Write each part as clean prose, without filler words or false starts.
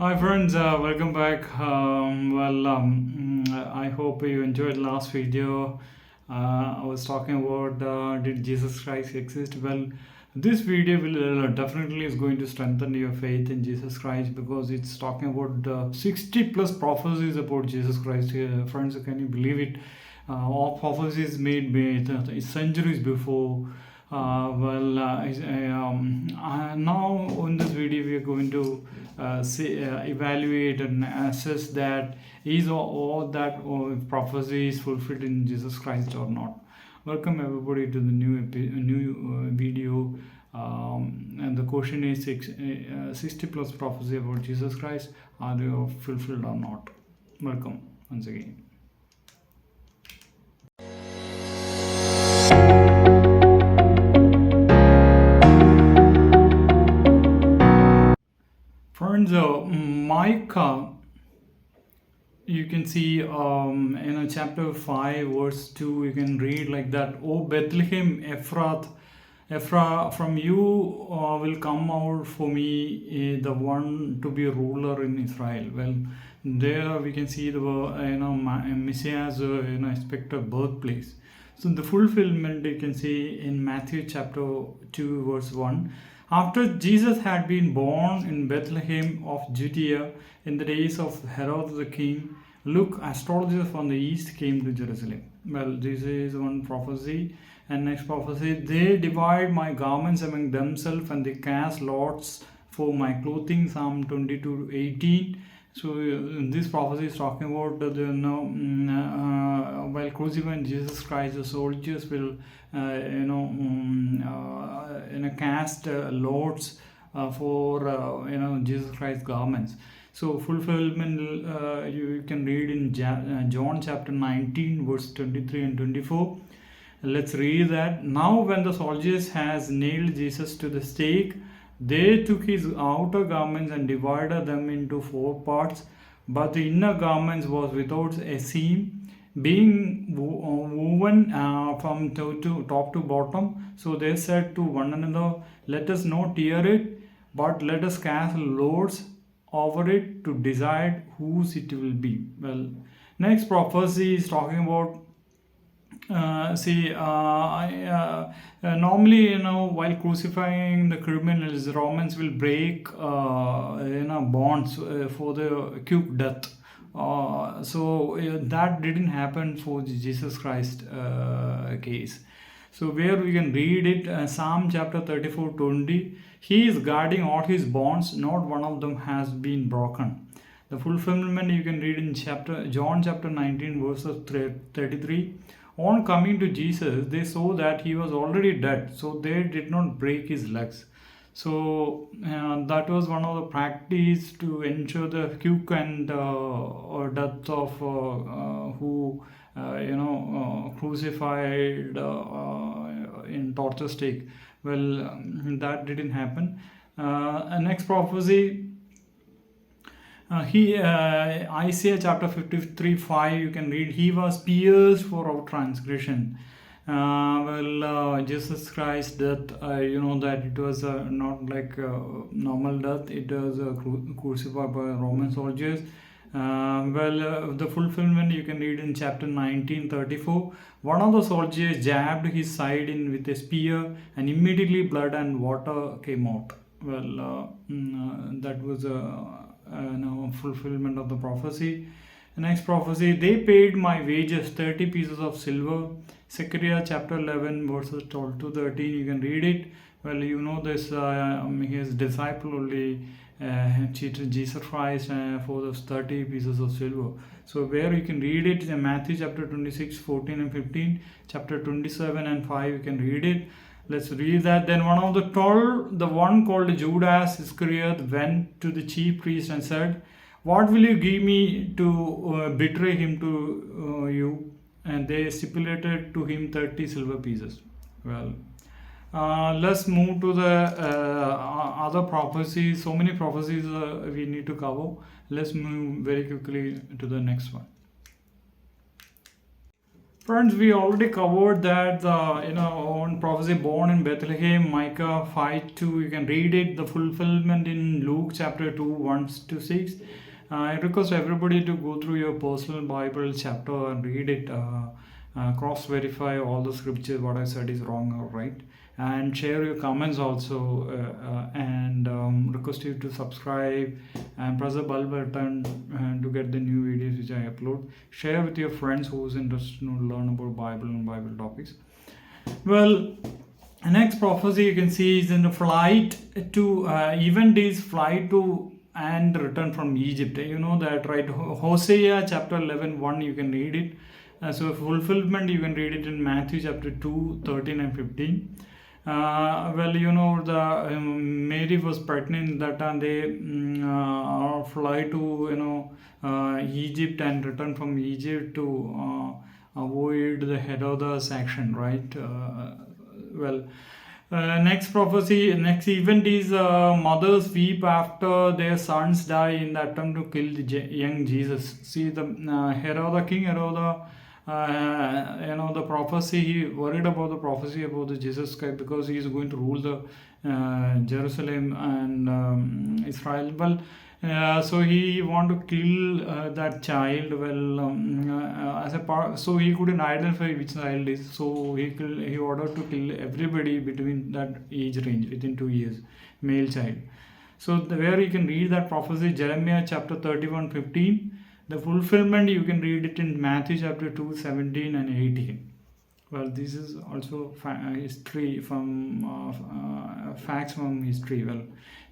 Hi friends, welcome back. I hope you enjoyed last video. I was talking about did Jesus Christ exist? Well, this video will definitely is going to strengthen your faith in Jesus Christ because it's talking about 60 plus prophecies about Jesus Christ. Friends, can you believe it? All prophecies made centuries before. Now in this video we are going to evaluate and assess that is all that prophecy is fulfilled in Jesus Christ or not. Welcome everybody to the new video. And the question is 60 plus prophecy about Jesus Christ, are they fulfilled or not? Welcome once again. Friends, Micah, you can see in a chapter 5 verse 2, you can read like that, "O Bethlehem Ephrath, from you will come out for me the one to be ruler in Israel." Well, there we can see the Messiah's expected birthplace. So the fulfillment you can see in Matthew chapter 2 verse 1. After Jesus had been born in Bethlehem of Judea in the days of Herod the king, look, astrologers from the east came to Jerusalem. Well, this is one prophecy. And next prophecy, they divide my garments among themselves and they cast lots for my clothing. Psalm 22:18. So this prophecy is talking about while crucifying Jesus Christ, the soldiers will cast lots for Jesus Christ's garments. So fulfillment you can read in John chapter 19 verse 23 and 24. Let's read that. Now when the soldiers has nailed Jesus to the stake, they took his outer garments and divided them into 4 parts, but the inner garments was without a seam, being woven from top to bottom. So they said to one another, "Let us not tear it, but let us cast lots over it to decide whose it will be." Well, next prophecy is talking about normally while crucifying the criminals, Romans will break bonds for the quick death. That didn't happen for the Jesus Christ case. So where we can read it, Psalm chapter 34:20, he is guarding all his bonds, not one of them has been broken. The fulfillment you can read in John chapter 19 verses 33. On coming to Jesus, they saw that he was already dead, so they did not break his legs. So that was one of the practice to ensure the quick and death of who crucified in torture stake. Well, that didn't happen. Next prophecy. Isaiah chapter 53:5, you can read, he was pierced for our transgression. Jesus Christ's death, that it was not like normal death, it was crucified by Roman soldiers. The fulfillment you can read in chapter 19:34. One of the soldiers jabbed his side in with a spear, and immediately blood and water came out. That was fulfillment of the prophecy. Next prophecy, they paid my wages 30 pieces of silver. Zechariah chapter 11 verses 12 to 13, you can read it. Well, this his disciple only cheated Jesus Christ for those 30 pieces of silver. So where you can read it in Matthew chapter 26 14 and 15, chapter 27 and 5, you can read it. Let's read that. Then one of the 12, the one called Judas Iscariot, went to the chief priest and said, "What will you give me to betray him to you?" And they stipulated to him 30 silver pieces. Well, let's move to the other prophecies. So many prophecies we need to cover. Let's move very quickly to the next one. Friends, we already covered that the on prophecy born in Bethlehem, Micah 5:2. You can read it. The fulfillment in Luke chapter 2, 1 to 6. I request everybody to go through your personal Bible chapter and read it. Cross verify all the scriptures. What I said is wrong or right, and share your comments also. And request you to subscribe and press the bell button to get the new videos which I upload. Share with your friends who's interested to learn about Bible and Bible topics. Well, next prophecy you can see is in the flight to event is flight to and return from Egypt. You know that, right? Hosea chapter 11:1. You can read it. So fulfillment you can read it in Matthew chapter 2, 13 and 15. Well, the Mary was pregnant that time. They fly to Egypt and return from Egypt to avoid the Herod's action, right? Next prophecy, next event is mothers weep after their sons die in the attempt to kill the young Jesus. See the Herod, King Herod, the prophecy, he worried about the prophecy about the Jesus Christ because he is going to rule the Jerusalem and Israel. Well, so he want to kill that child. Well, as a part, so he couldn't identify which child is. So he ordered to kill everybody between that age range within 2 years, male child. So where you can read that prophecy, Jeremiah chapter 31:15. The fulfillment you can read it in Matthew chapter 2, 17 and 18. Well, this is also history from facts from history. Well,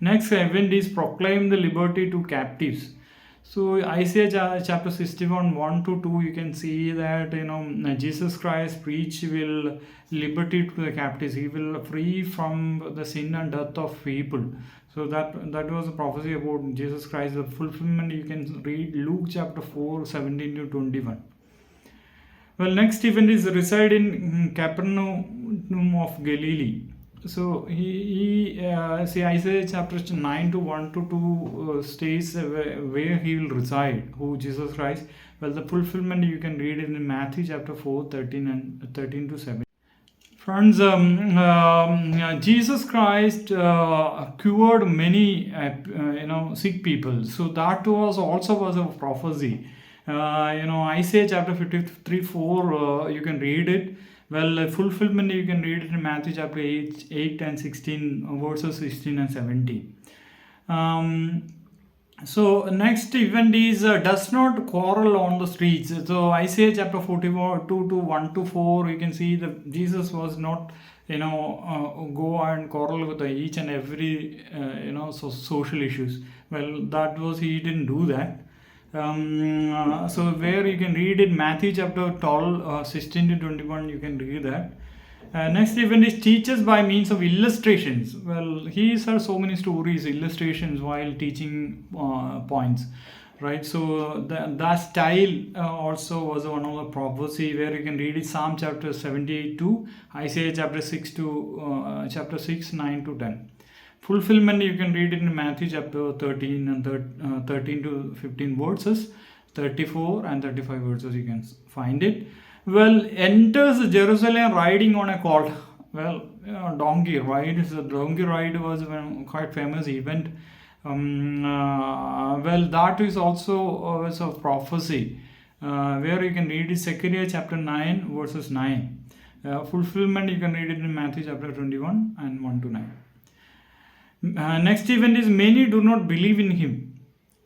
next event is proclaim the liberty to captives. So Isaiah chapter 61, 1 to 2, you can see that Jesus Christ preach will liberty to the captives. He will free from the sin and death of people. So that was a prophecy about Jesus Christ. The fulfillment you can read Luke chapter 4, 17 to 21. Well, next event is reside in Capernaum of Galilee. So he see Isaiah chapter 9 to 1 to 2 states where he will reside, who Jesus Christ. Well, the fulfillment you can read it in Matthew chapter 4, 13 and 13 to 17. Friends, Jesus Christ cured many sick people. So that was a prophecy. Isaiah chapter 53, 4, you can read it. Well, fulfillment you can read it in Matthew chapter 8 and 16, verses 16 and 17. So next event is does not quarrel on the streets. So Isaiah chapter 42 to 1 to 4, you can see that Jesus was not go and quarrel with each and every social issues. Well, he didn't do that. So where you can read it, Matthew chapter 12, 16 to 21, you can read that. Next event is teaches by means of illustrations. Well, he said so many stories, illustrations while teaching points, right? So that style also was one of the prophecy where you can read it, Psalm chapter 78 to Isaiah chapter 6 to chapter 6, 9 to 10. Fulfillment you can read it in Matthew chapter 13 and 13 to 15 verses, 34 and 35 verses you can find it. Well, enters Jerusalem riding on a colt. Well, donkey ride. The donkey ride was a quite famous event. Well, that is also a prophecy where you can read it, Zechariah chapter 9 verses 9. Fulfillment you can read it in Matthew chapter 21 and 1 to 9. Next event is many do not believe in him.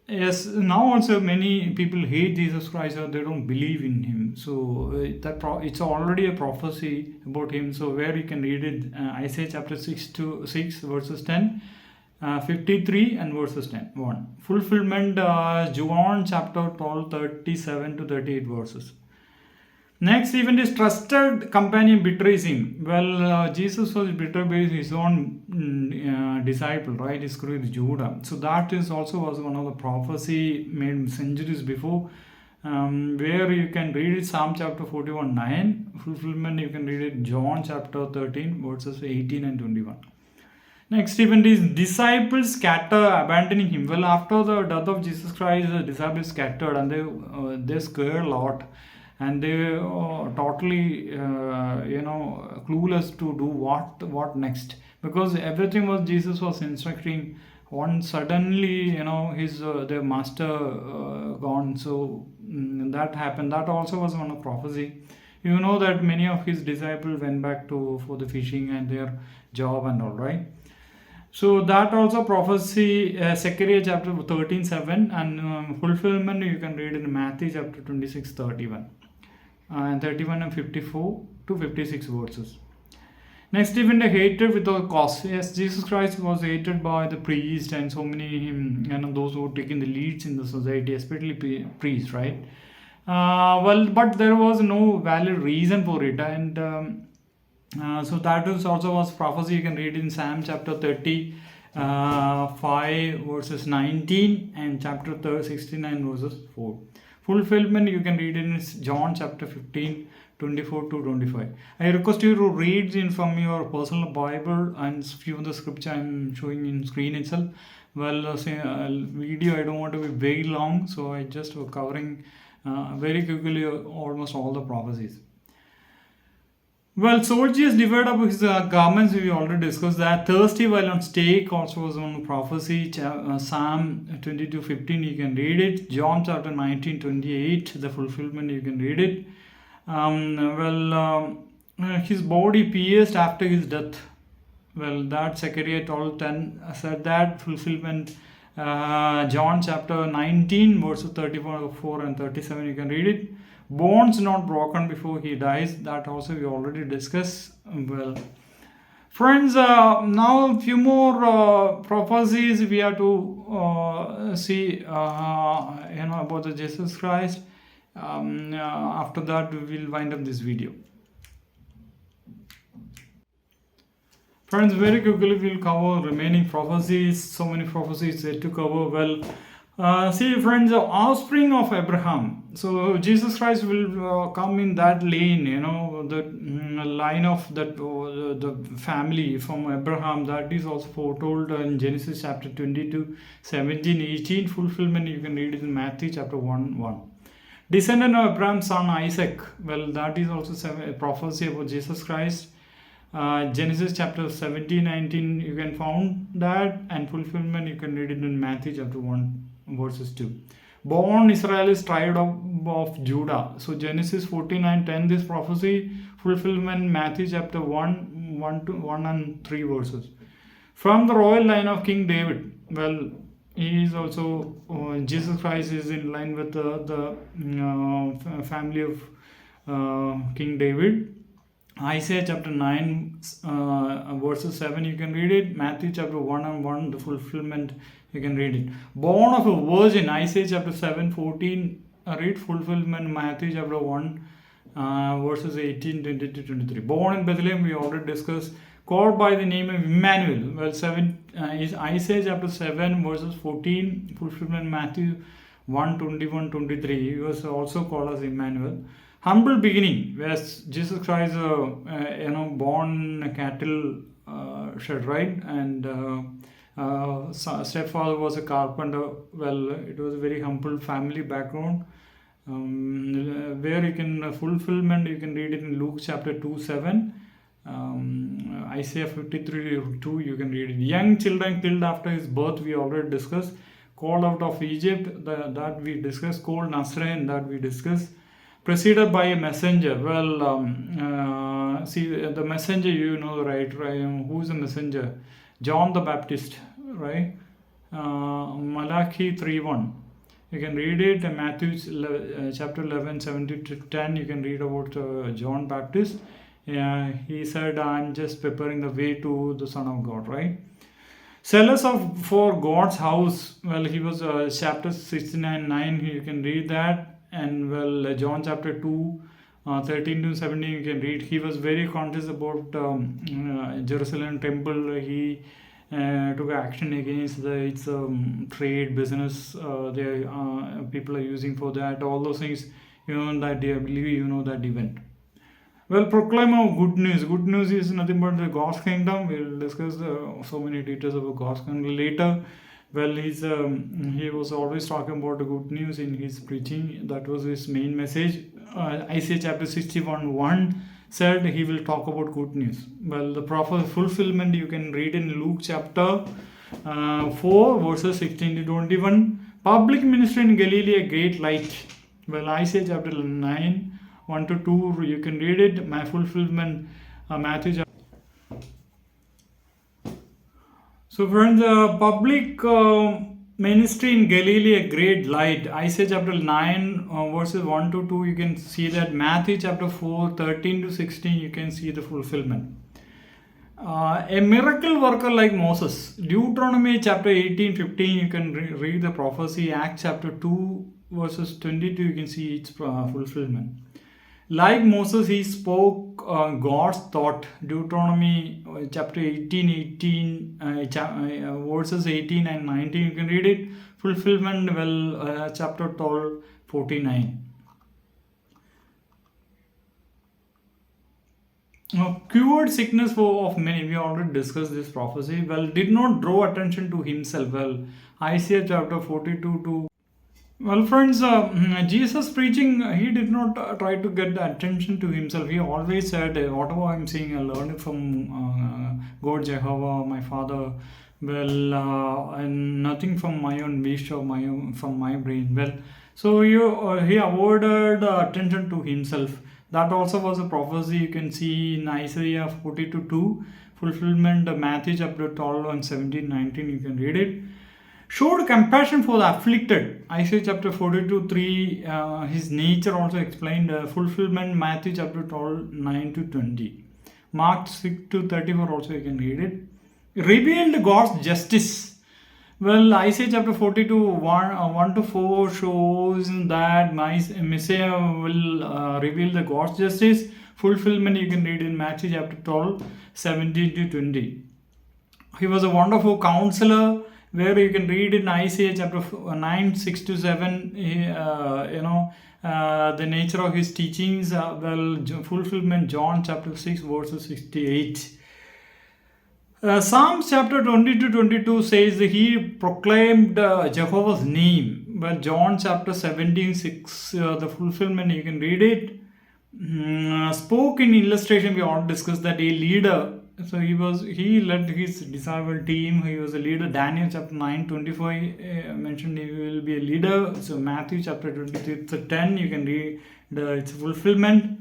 Yes, now also many people hate Jesus Christ or they don't believe in him. So it's already a prophecy about him. So where you can read it, Isaiah chapter 6 verses 10, 53 and verses 10. 1. Fulfillment, John chapter 12, 37 to 38 verses. Next event is trusted companion betrays him. Well, Jesus was betrayed by his own disciple, right? His Judah. So that is also was one of the prophecy made centuries before, where you can read it, Psalm chapter 41, 9. Fulfillment you can read it, John chapter 13, verses 18 and 21. Next event is disciples scatter, abandoning him. Well, after the death of Jesus Christ, the disciples scattered and they scared a lot. and they were totally clueless to do what next, because everything was Jesus was instructing. One suddenly, his their master gone. So that happened. That also was one of prophecy. You know that many of his disciples went back to for the fishing and their job and all, right? So that also prophecy, Zechariah chapter 13:7, and fulfillment you can read in Matthew chapter 26:31, and 31 and 54 to 56 verses. Next event, a hatred without cause. Yes, Jesus Christ was hated by the priest and so many those who were taking the leads in the society, especially priests, right? But there was no valid reason for it, and so that is also was prophecy. You can read in Psalm chapter 30, 5 verses 19, and chapter 69 verses 4. Fulfillment you can read in John chapter 15, 24 to 25. I request you to read in from your personal Bible and few of the scripture I'm showing in screen itself. Video I don't want to be very long, so I just covering very quickly almost all the prophecies. Well, soldiers divide up his garments. We already discussed that. Thirsty while on stake also was one prophecy. Psalm 22:15 you can read it. John chapter 19:28 the fulfillment you can read it. His body pierced after his death. Well, that Zechariah 12:10 said that fulfillment. John chapter 19 verses 34 and 37 you can read it. Bones not broken before he dies. That also we already discussed. Well, friends, now a few more prophecies we have to see. About the Jesus Christ. After that, we will wind up this video. Friends, very quickly we will cover remaining prophecies. So many prophecies yet to cover. Well, see, friends, the offspring of Abraham. So Jesus Christ will come in that lane, the line of that the family from Abraham. That is also foretold in Genesis chapter 22, 17, 18. Fulfillment you can read it in Matthew chapter 1:1. Descendant of Abraham's son Isaac. Well, that is also a prophecy about Jesus Christ. Genesis chapter 17, 19 you can found that, and fulfillment you can read it in Matthew chapter 1 verses 2. Born Israel is tribe of Judah. So Genesis 49:10 this prophecy. Fulfillment Matthew chapter 1 and 3 verses. From the royal line of King David. Well, he is also Jesus Christ is in line with the family of King David. Isaiah chapter 9 verses 7 you can read it. Matthew chapter 1 and 1 the fulfillment you can read it. Born of a virgin, Isaiah chapter 7:14 read fulfillment Matthew chapter 1 verses 18, 20 to 23. Born in Bethlehem we already discussed. Called by the name of Emmanuel. Well, is Isaiah chapter 7 verses 14, fulfillment Matthew 1, 21, 23. He was also called as Emmanuel. Humble beginning, where Jesus Christ, born cattle shed, right? And stepfather was a carpenter. Well, it was a very humble family background. Where you can fulfillment, you can read it in Luke chapter 2:7. Isaiah 53:2 you can read it. Young children killed after his birth we already discussed. Called out of Egypt that we discussed. Called Nazarene that we discussed. Preceded by a messenger. Well, see the messenger right? Who is the messenger? John the Baptist, right? Malachi 3:1 you can read it. Matthew chapter 11 7 to 10 you can read about John Baptist. He said, I'm just preparing the way to the Son of God, right? Zealous for God's house. Well, he was chapter 69:9 you can read that. And well, John chapter 2 13 to 17 you can read. He was very conscious about Jerusalem temple. He took action against its trade business. People are using for that. All those things, that I believe that event. Well, proclaim of good news. Good news is nothing but the God's kingdom. We'll discuss so many details about God's kingdom later. Well, he was always talking about the good news in his preaching. That was his main message. Isaiah chapter 61:1 said he will talk about good news. Well, the proper fulfillment you can read in Luke chapter 4 verses 16 to 21. Public ministry in Galilee, a great light. Well, Isaiah chapter 9 1 to 2, you can read it. My fulfillment, Matthew chapter. So friends, public ministry in Galilee, a great light. Isaiah chapter 9 verses 1 to 2, you can see that. Matthew chapter 4 13 to 16, you can see the fulfillment. A miracle worker like Moses. Deuteronomy chapter 18 15, you can read the prophecy. Acts chapter 2 verses 22, you can see its fulfillment. Like Moses, he spoke God's thought. Deuteronomy chapter 18 verses 18 and 19, you can read it. Fulfillment, well, chapter 12 49. Cured sickness of many. We already discussed this prophecy. Well, did not draw attention to himself. Well, Isaiah chapter 42 to. Well, friends, Jesus preaching, he did not try to get the attention to himself. He always said, whatever I'm saying, I learned it from God Jehovah, my Father. Well, and nothing from my own wish or from my brain. Well, so he avoided attention to himself. That also was a prophecy you can see in Isaiah 42:2. Fulfillment, Matthew chapter 12 and 17, 19, you can read it. Showed compassion for the afflicted. Isaiah chapter 42:3, his nature also explained. Fulfillment, Matthew chapter 12, 9 to 20. Mark 6 to 34 also you can read it. Revealed God's justice. Well, Isaiah chapter 42, 1 to 4 shows that Messiah will reveal the God's justice. Fulfillment you can read in Matthew chapter 12, 17 to 20. He was a wonderful counselor, where you can read in Isaiah chapter 9, 6 to 7, the nature of his teachings. Fulfillment, John chapter 6, verses 68. Psalms chapter 20 to 22 says he proclaimed Jehovah's name. But John chapter 17, 6, the fulfillment, you can read it. Spoke in illustration, we all discussed that a leader. So he led his disciple team. He was a leader. Daniel chapter 9, 25 mentioned he will be a leader. So Matthew chapter 23, 10, you can read its fulfillment.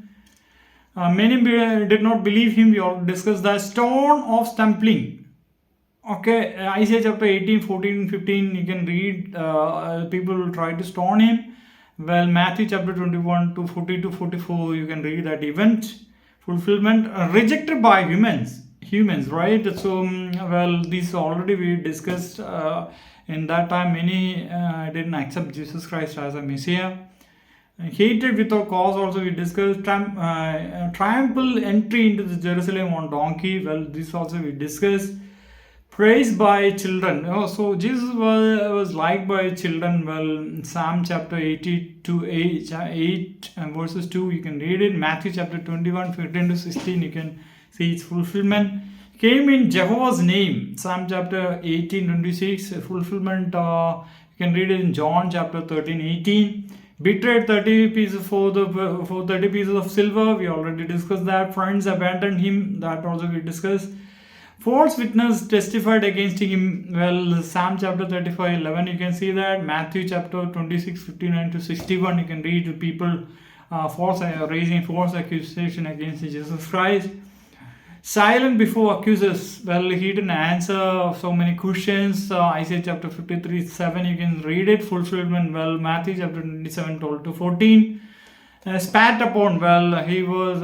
Many did not believe him. We all discussed the stone of stumbling. Okay, Isaiah chapter 18, 14, 15, you can read. People will try to stone him. Well, Matthew chapter 21 to 40 to 44, you can read that event. Fulfillment, rejected by humans, right? So, well, this already we discussed. In that time, many didn't accept Jesus Christ as a Messiah. Hated without cause also we discussed. Triumphal entry into the Jerusalem on donkey. Well, this also we discussed. Praised by children. So Jesus was liked by children. Well, Psalm chapter 82, 8 and verses 2, you can read it. Matthew chapter 21, 15 to 16, you can see its fulfillment. Came in Jehovah's name. Psalm chapter 18, 26, fulfillment. You can read it in John chapter 13, 18. Betrayed 30 pieces for 30 pieces of silver. We already discussed that. Friends abandoned him. That also we discussed. False witness testified against him. Well, Psalm chapter 35, 11, you can see that. Matthew chapter 26, 59 to 61, you can read people raising false accusation against Jesus Christ. Silent before accusers. Well, he didn't answer so many questions. Isaiah chapter 53, 7, you can read it. Fulfillment, well, Matthew chapter 27, 12 to 14. Spat upon. Well, he was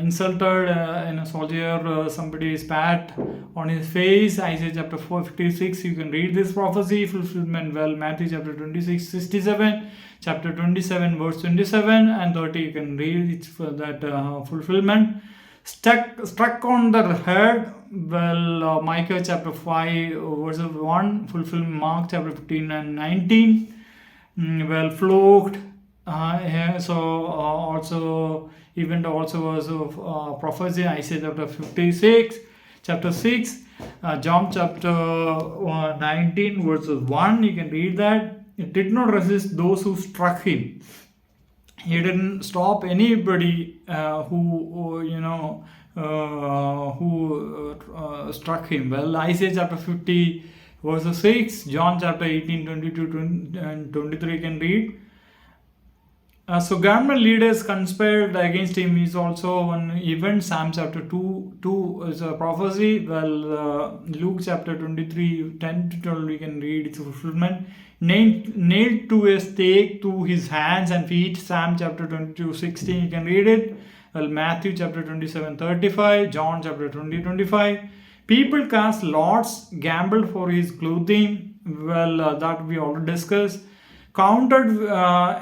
insulted in a soldier. Somebody spat on his face. Isaiah chapter 4:56, you can read this prophecy. Fulfillment, well, Matthew chapter 26, 67, chapter 27 verse 27 and 30, you can read it for that fulfillment. Struck on the head. Well, Micah chapter 5 verse 1, fulfillment. Mark chapter 15 and 19. Well, flogged. Also event also was of prophecy. Isaiah chapter 56, chapter 6, John chapter 19 verses 1, you can read that. It did not resist those who struck him. He didn't stop anybody who struck him. Well, Isaiah chapter 50 verse 6, John chapter 18, 22 and 23 you can read. So government leaders conspired against him is also one event. Psalm chapter 2 is a prophecy. Well, Luke chapter 23, 10 to 12 we can read its fulfillment. Nailed to a stake to his hands and feet. Psalm chapter 22, 16 you can read it. Well, Matthew chapter 27, 35, John chapter 20, 25. People cast lots, gambled for his clothing. Well, that we already discussed. Counted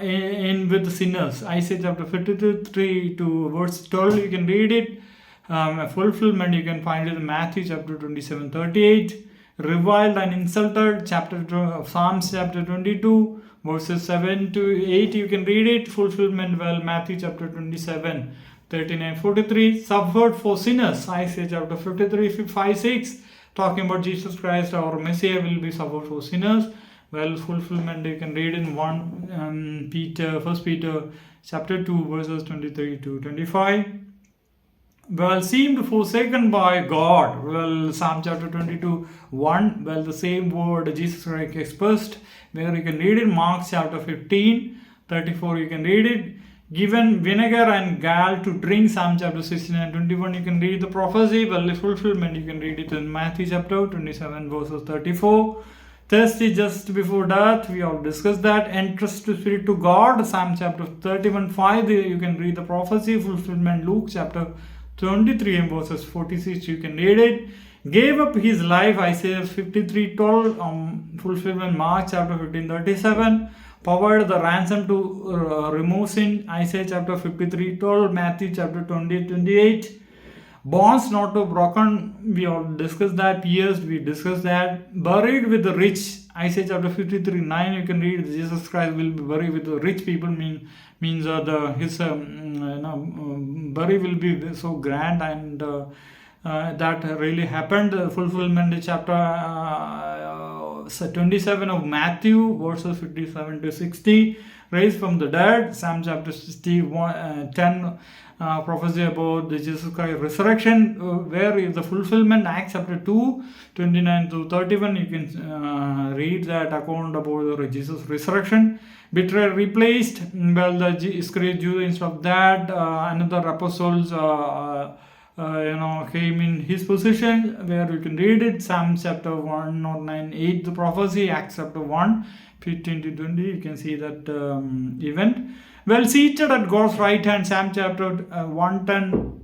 in with sinners. Isaiah chapter 53 to verse 12 you can read it. A fulfillment you can find it in Matthew chapter 27, 38. Reviled and insulted, Psalms chapter 22 verses 7 to 8 you can read it. Fulfillment, well, Matthew chapter 27, 39, 43. Suffered for sinners, Isaiah chapter 53, 5, 6, talking about Jesus Christ, our Messiah will be suffered for sinners. Well, fulfillment you can read in 1 Peter chapter 2 verses 23 to 25. Well, seemed forsaken by God. Well, Psalm chapter 22, 1. Well, the same word Jesus Christ expressed, where you can read it. Mark chapter 15, 34 you can read it. Given vinegar and gall to drink, Psalm chapter 16 and 21 you can read the prophecy. Well, the fulfillment you can read it in Matthew chapter 27 verses 34. Thirsty just before death, we all discussed that. Entrust to spirit to God, Psalm chapter 31, 5 you can read the prophecy. Fulfillment, Luke chapter 23 and verses 46 you can read it. Gave up his life, Isaiah 53, 12. Fulfillment, Mark chapter 15, 37. Powered the ransom to remove sin, Isaiah chapter 53, 12. Matthew chapter 20, 28. Bonds not to broken, we all discussed that. Pierced, we discussed that. Buried with the rich, Isaiah chapter 53, 9 you can read. Jesus Christ will be buried with the rich people, means his bury will be so grand, and that really happened. Fulfillment, chapter 27 of Matthew verses 57 to 60. Raised from the dead, Psalm chapter 61, 10 prophecy about the Jesus Christ resurrection. Where is the fulfillment? Acts chapter 2, 29 to 31 you can read that account about the Jesus resurrection. Betrayal replaced, well, the Iscariot Jew, instead of that another apostles came in his position, where you can read it. Psalm chapter 109, 8 the prophecy. Acts chapter 1, 15 to 20 you can see that event. Well, seated at God's right hand, Psalm chapter 110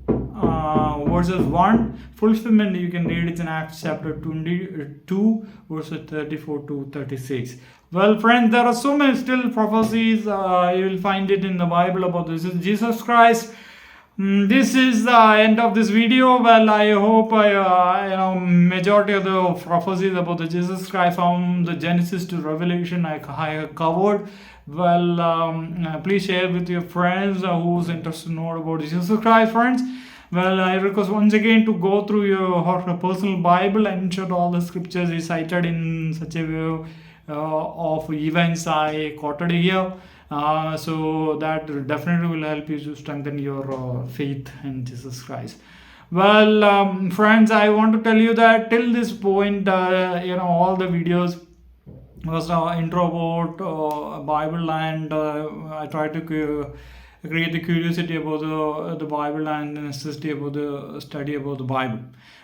verses 1. Fulfillment you can read it in Acts chapter 22 verses 34 to 36. Well, friends, there are so many still prophecies. You will find it in the Bible about this is Jesus Christ. This is the end of this video. Well, I hope majority of the prophecies about the Jesus Christ from the Genesis to Revelation I covered. Well, please share with your friends who's interested to know about Jesus Christ, friends. Well, I request once again to go through your personal Bible and ensure all the scriptures is cited in such a way of events I quoted here. So that definitely will help you to strengthen your faith in Jesus Christ. Well, friends, I want to tell you that till this point, all the videos was intro about Bible, and I try to create the curiosity about the Bible and the necessity about the study about the Bible.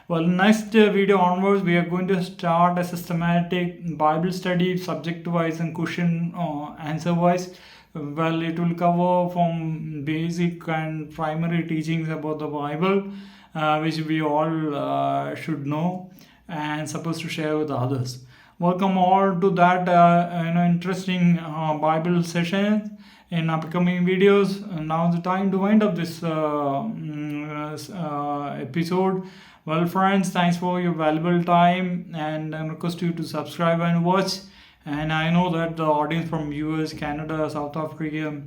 Well, next video onwards, we are going to start a systematic Bible study, subject-wise and question answer-wise. Well, it will cover from basic and primary teachings about the Bible, which we all should know and supposed to share with others. Welcome all to that interesting Bible session in upcoming videos. And now the time to wind up this episode. Well, friends, thanks for your valuable time, and I request you to subscribe and watch. And I know that the audience from US, Canada, South Africa,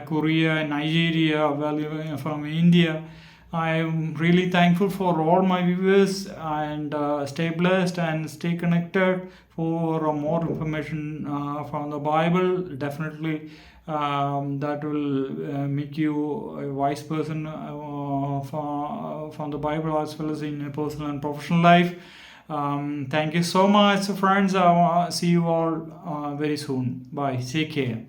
Korea, Nigeria, well, from India, I'm really thankful for all my viewers, and stay blessed and stay connected for more information from the Bible. Definitely, that will make you a wise person from the Bible, as well as in your personal and professional life. Thank you so much, friends. See you all very soon. Bye. Take care.